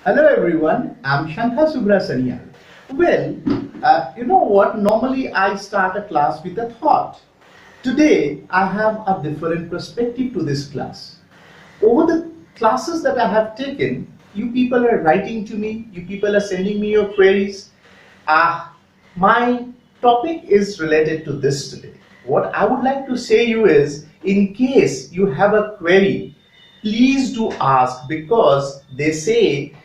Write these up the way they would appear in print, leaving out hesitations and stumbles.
Hello everyone, I'm Shankha Subrasaniya. Well, you know what? Normally I start a class with a thought. Today I have a different perspective to this class. Over the classes that I have taken, you people are writing to me, you people are sending me your queries. My topic is related to this today. What I would like to say you is, in case you have a query, please do ask, because they say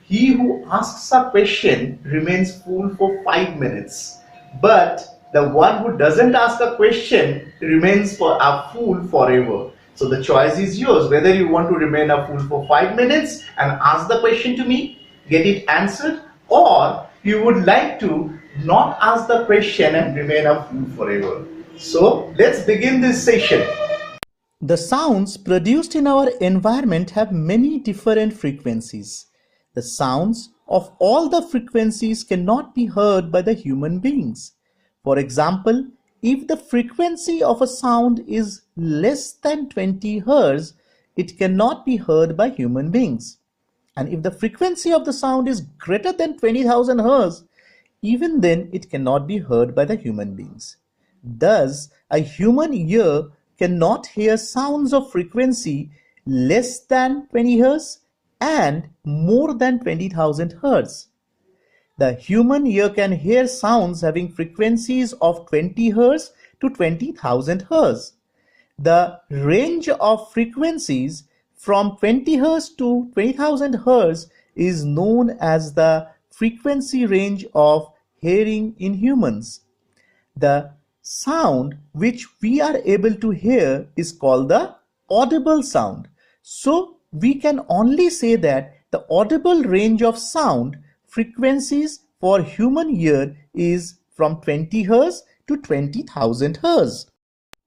he who asks a question remains fool for 5 minutes, but the one who doesn't ask a question remains for a fool forever. So the choice is yours, whether you want to remain a fool for 5 minutes and ask the question to me, get it answered, or you would like to not ask the question and remain a fool forever. So let's begin this session. The sounds produced in our environment have many different frequencies. The sounds of all the frequencies cannot be heard by the human beings. For example, if the frequency of a sound is less than 20 Hz, it cannot be heard by human beings. And if the frequency of the sound is greater than 20,000 Hz, even then it cannot be heard by the human beings. Thus, a human ear cannot hear sounds of frequency less than 20 Hz and more than 20,000 Hz. The human ear can hear sounds having frequencies of 20 Hz to 20,000 Hz. The range of frequencies from 20 Hz to 20,000 Hz is known as the frequency range of hearing in humans. The sound which we are able to hear is called the audible sound. So we can only say that the audible range of sound frequencies for human ear is from 20 Hz to 20,000 Hz.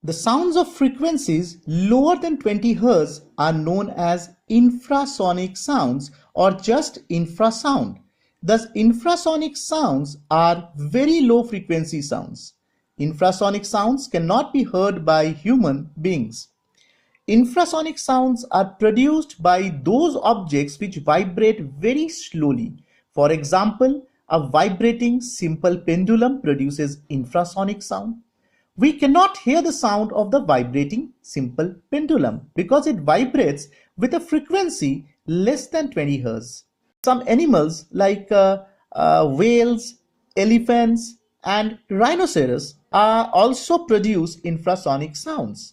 The sounds of frequencies lower than 20 Hz are known as infrasonic sounds or just infrasound. Thus, infrasonic sounds are very low frequency sounds. Infrasonic sounds cannot be heard by human beings. Infrasonic sounds are produced by those objects which vibrate very slowly. For example, a vibrating simple pendulum produces infrasonic sound. We cannot hear the sound of the vibrating simple pendulum because it vibrates with a frequency less than 20 Hz. Some animals like whales, elephants, and rhinoceros are also produce infrasonic sounds.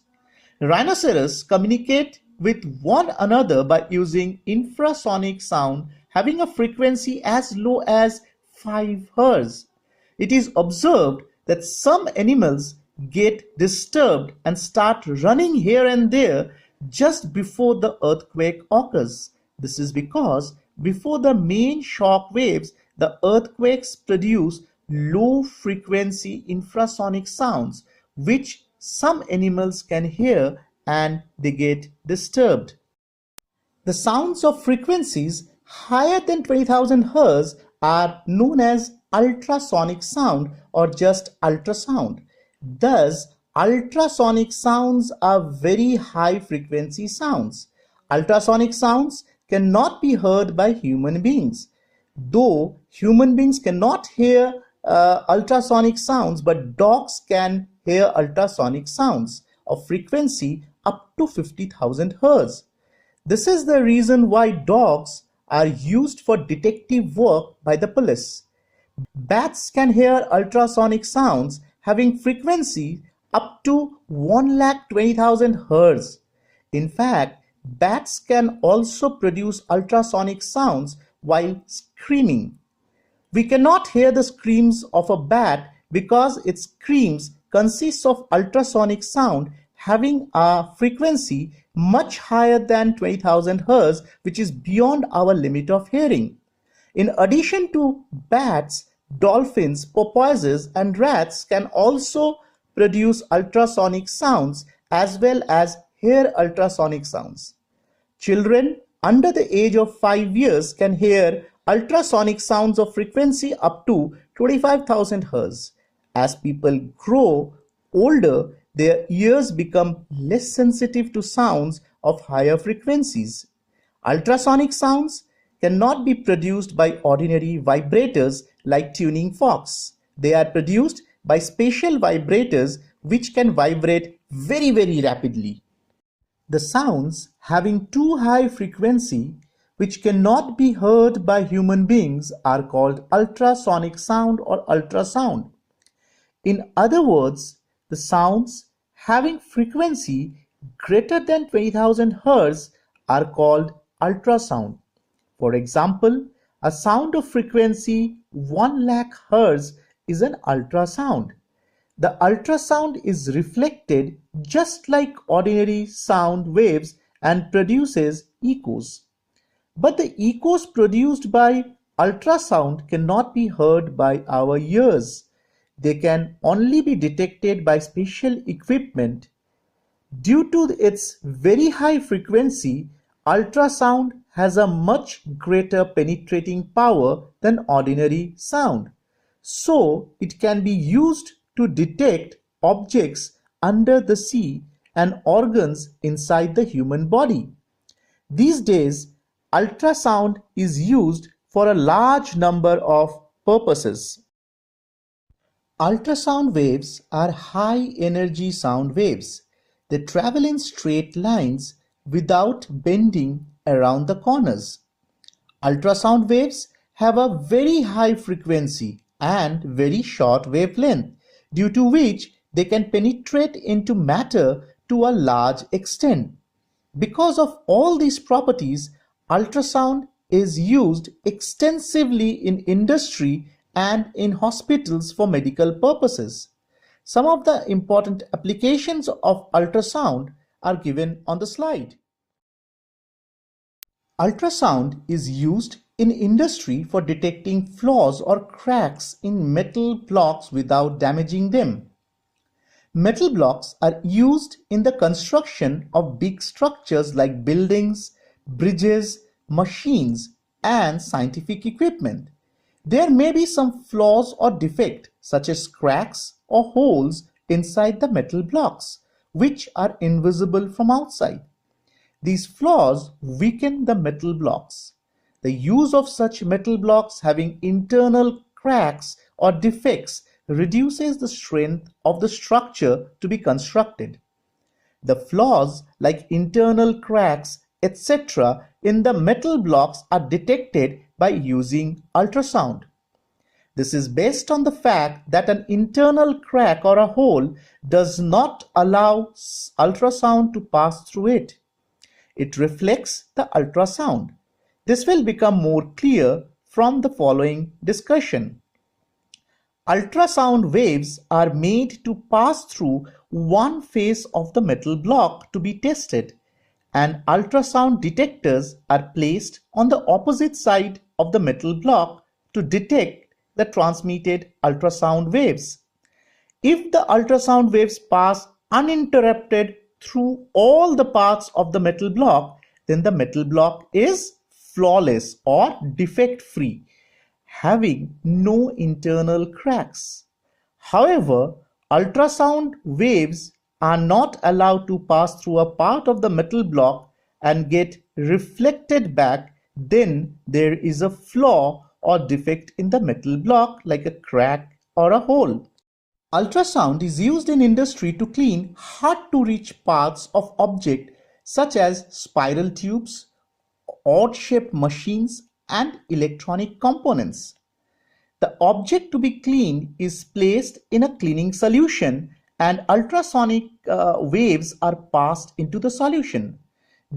Rhinoceros communicate with one another by using infrasonic sound having a frequency as low as 5 Hz. It is observed that some animals get disturbed and start running here and there just before the earthquake occurs. This is because before the main shock waves, the earthquakes produce low frequency infrasonic sounds which some animals can hear and they get disturbed. The sounds of frequencies higher than 20,000 Hz are known as ultrasonic sound or just ultrasound. Thus, ultrasonic sounds are very high frequency sounds. Ultrasonic sounds cannot be heard by human beings. Though human beings cannot hear ultrasonic sounds, but dogs can hear ultrasonic sounds of frequency up to 50,000 Hz. This is the reason why dogs are used for detective work by the police. Bats can hear ultrasonic sounds having frequency up to 1,20,000 Hz. In fact, bats can also produce ultrasonic sounds while screaming. We cannot hear the screams of a bat because its screams consist of ultrasonic sound having a frequency much higher than 20,000 Hz, which is beyond our limit of hearing. In addition to bats, dolphins, porpoises, and rats can also produce ultrasonic sounds as well as hear ultrasonic sounds. Children under the age of 5 years can hear ultrasonic sounds of frequency up to 25,000 Hz. As people grow older, their ears become less sensitive to sounds of higher frequencies. Ultrasonic sounds cannot be produced by ordinary vibrators like tuning forks. They are produced by special vibrators which can vibrate very rapidly. The sounds having too high frequency, which cannot be heard by human beings, are called ultrasonic sound or ultrasound. In other words, the sounds having frequency greater than 20,000 Hz are called ultrasound. For example, a sound of frequency 1 lakh Hz is an ultrasound. The ultrasound is reflected just like ordinary sound waves and produces echoes. But the echoes produced by ultrasound cannot be heard by our ears. They can only be detected by special equipment. Due to its very high frequency, ultrasound has a much greater penetrating power than ordinary sound. So, it can be used to detect objects under the sea and organs inside the human body. These days, ultrasound is used for a large number of purposes. Ultrasound waves are high-energy sound waves. They travel in straight lines without bending around the corners. Ultrasound waves have a very high frequency and very short wavelength, due to which they can penetrate into matter to a large extent. Because of all these properties, ultrasound is used extensively in industry and in hospitals for medical purposes. Some of the important applications of ultrasound are given on the slide. Ultrasound is used in industry for detecting flaws or cracks in metal blocks without damaging them. Metal blocks are used in the construction of big structures like buildings, bridges, machines, and scientific equipment. There may be some flaws or defect, such as cracks or holes inside the metal blocks, which are invisible from outside. These flaws weaken the metal blocks. The use of such metal blocks having internal cracks or defects reduces the strength of the structure to be constructed. The flaws like internal cracks, etc. in the metal blocks are detected by using ultrasound. This is based on the fact that an internal crack or a hole does not allow ultrasound to pass through it. It reflects the ultrasound. This will become more clear from the following discussion. Ultrasound waves are made to pass through one face of the metal block to be tested, and ultrasound detectors are placed on the opposite side of the metal block to detect the transmitted ultrasound waves. If the ultrasound waves pass uninterrupted through all the parts of the metal block, then the metal block is flawless or defect-free, having no internal cracks. However, ultrasound waves are not allowed to pass through a part of the metal block and get reflected back. Then there is a flaw or defect in the metal block, like a crack or a hole. Ultrasound is used in industry to clean hard-to-reach parts of objects such as spiral tubes, odd-shaped machines, and electronic components. The object to be cleaned is placed in a cleaning solution, and ultrasonic waves are passed into the solution.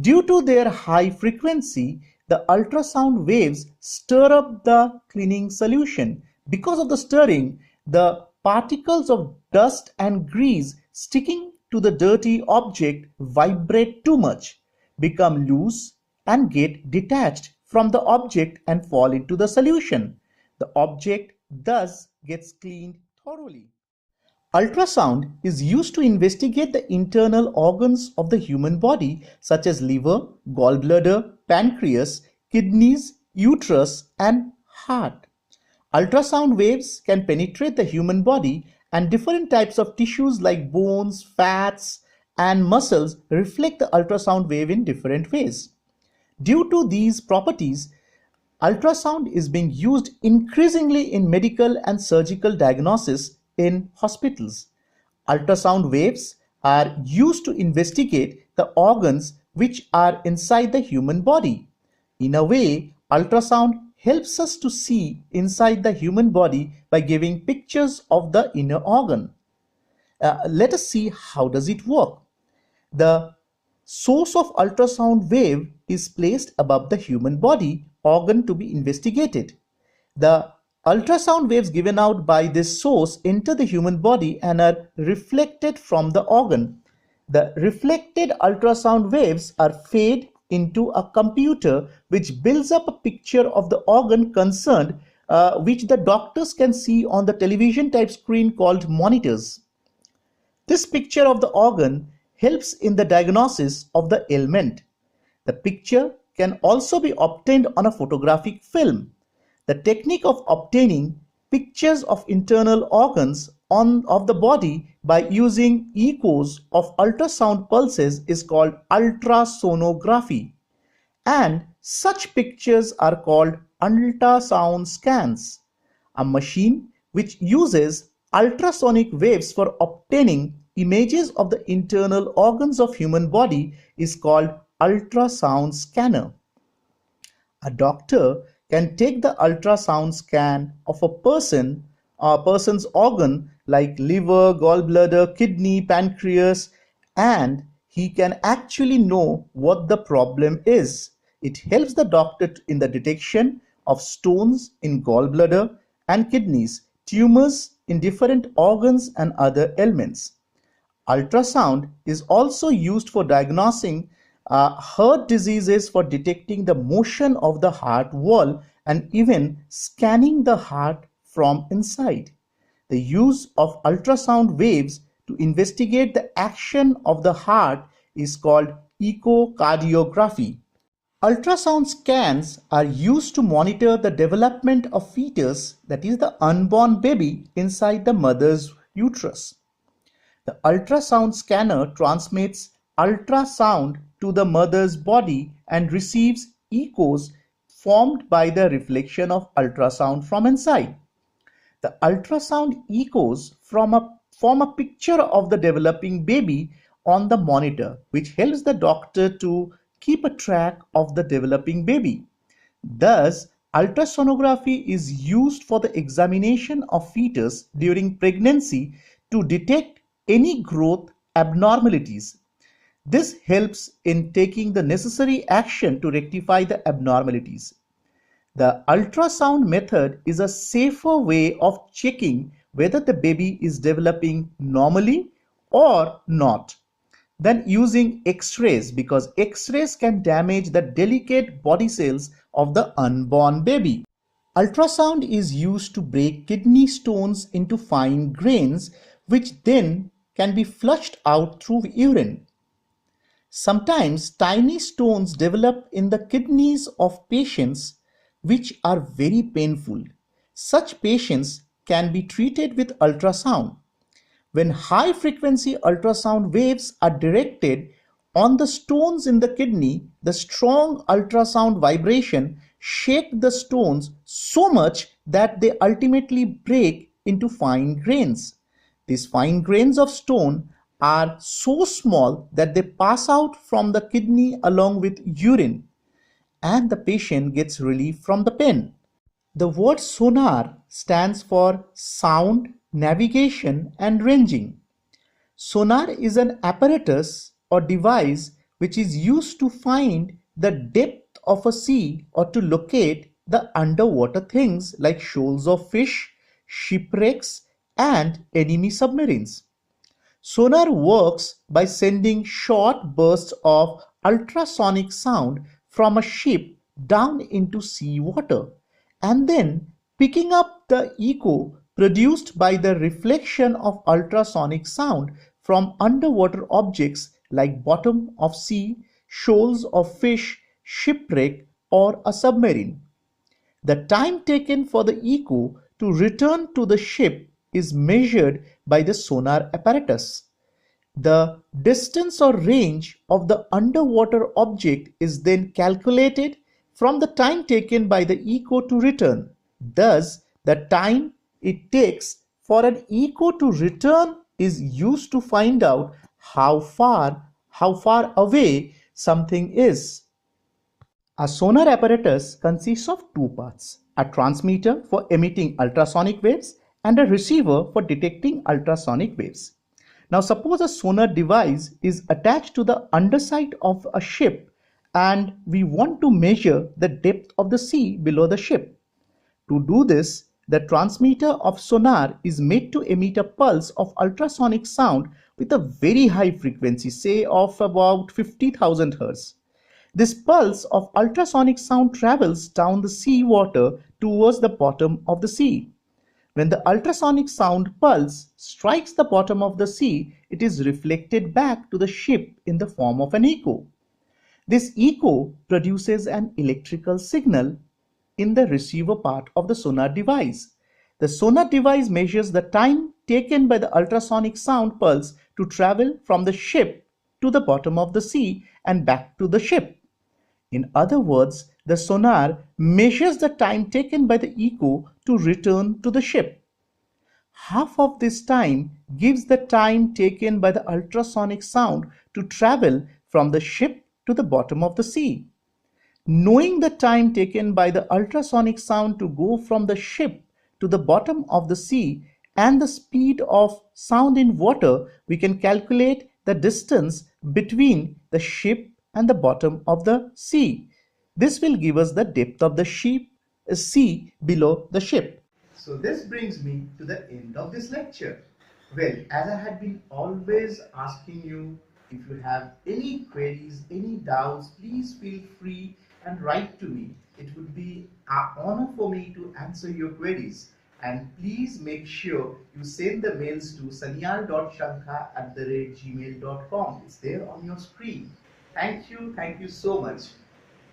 Due to their high frequency, the ultrasound waves stir up the cleaning solution. Because of the stirring, the particles of dust and grease sticking to the dirty object vibrate too much, become loose, and get detached from the object and fall into the solution. The object thus gets cleaned thoroughly. Ultrasound is used to investigate the internal organs of the human body, such as liver, gallbladder, pancreas, kidneys, uterus, and heart. Ultrasound waves can penetrate the human body, and different types of tissues like bones, fats, and muscles reflect the ultrasound wave in different ways. Due to these properties, Ultrasound is being used increasingly in medical and surgical diagnosis in hospitals. Ultrasound waves are used to investigate the organs which are inside the human body. In a way, ultrasound helps us to see inside the human body by giving pictures of the inner organ. Let us see how does it work. The source of ultrasound wave is placed above the human body organ to be investigated. The ultrasound waves given out by this source enter the human body and are reflected from the organ. The reflected ultrasound waves are fed into a computer which builds up a picture of the organ concerned, which the doctors can see on the television type screen called monitors. This picture of the organ helps in the diagnosis of the ailment. The picture can also be obtained on a photographic film. The technique of obtaining pictures of internal organs of the body by using echoes of ultrasound pulses is called ultrasonography, and such pictures are called ultrasound scans. A machine which uses ultrasonic waves for obtaining images of the internal organs of human body is called ultrasound scanner. A doctor can take the ultrasound scan of a person's organ like liver, gallbladder, kidney, pancreas, and he can actually know what the problem is. It helps the doctor in the detection of stones in gallbladder and kidneys, tumors in different organs and other ailments. Ultrasound is also used for diagnosing heart diseases, for detecting the motion of the heart wall, and even scanning the heart from inside. The use of ultrasound waves to investigate the action of the heart is called echocardiography. Ultrasound scans are used to monitor the development of fetus, that is the unborn baby, inside the mother's uterus. The ultrasound scanner transmits ultrasound to the mother's body and receives echoes formed by the reflection of ultrasound from inside. The ultrasound echoes form a picture of the developing baby on the monitor, which helps the doctor to keep a track of the developing baby. Thus, ultrasonography is used for the examination of fetus during pregnancy to detect any growth abnormalities. This helps in taking the necessary action to rectify the abnormalities. The ultrasound method is a safer way of checking whether the baby is developing normally or not than using X-rays, because X-rays can damage the delicate body cells of the unborn baby. Ultrasound is used to break kidney stones into fine grains, which then can be flushed out through urine. Sometimes tiny stones develop in the kidneys of patients which are very painful. Such patients can be treated with ultrasound. When high frequency ultrasound waves are directed on the stones in the kidney, the strong ultrasound vibration shake the stones so much that they ultimately break into fine grains. These fine grains of stone are so small that they pass out from the kidney along with urine, and the patient gets relief from the pain. The word sonar stands for sound, navigation, and ranging. Sonar is an apparatus or device which is used to find the depth of a sea or to locate the underwater things like shoals of fish, shipwrecks, and enemy submarines. Sonar works by sending short bursts of ultrasonic sound from a ship down into sea water and then picking up the echo produced by the reflection of ultrasonic sound from underwater objects like bottom of sea, shoals of fish, shipwreck, or a submarine. The time taken for the echo to return to the ship is measured by the sonar apparatus. The distance or range of the underwater object is then calculated, from the time taken by the echo to return. Thus, the time it takes for an echo to return is used to find out how far away something is. A sonar apparatus consists of two parts: a transmitter for emitting ultrasonic waves and a receiver for detecting ultrasonic waves. Now, suppose a sonar device is attached to the underside of a ship and we want to measure the depth of the sea below the ship. To do this, the transmitter of sonar is made to emit a pulse of ultrasonic sound with a very high frequency, say of about 50,000 Hz. This pulse of ultrasonic sound travels down the sea water towards the bottom of the sea. When the ultrasonic sound pulse strikes the bottom of the sea, it is reflected back to the ship in the form of an echo. This echo produces an electrical signal in the receiver part of the sonar device. The sonar device measures the time taken by the ultrasonic sound pulse to travel from the ship to the bottom of the sea and back to the ship. In other words, the sonar measures the time taken by the echo to return to the ship. Half of this time gives the time taken by the ultrasonic sound to travel from the ship to the bottom of the sea. Knowing the time taken by the ultrasonic sound to go from the ship to the bottom of the sea and the speed of sound in water, we can calculate the distance between the ship and the bottom of the sea. This will give us the depth of the sea below the ship. So this brings me to the end of this lecture. Well, as I had been always asking you, if you have any queries, any doubts, please feel free and write to me. It would be an honor for me to answer your queries. And please make sure you send the mails to sanyal.shankha@gmail.com. It's there on your screen. Thank you so much.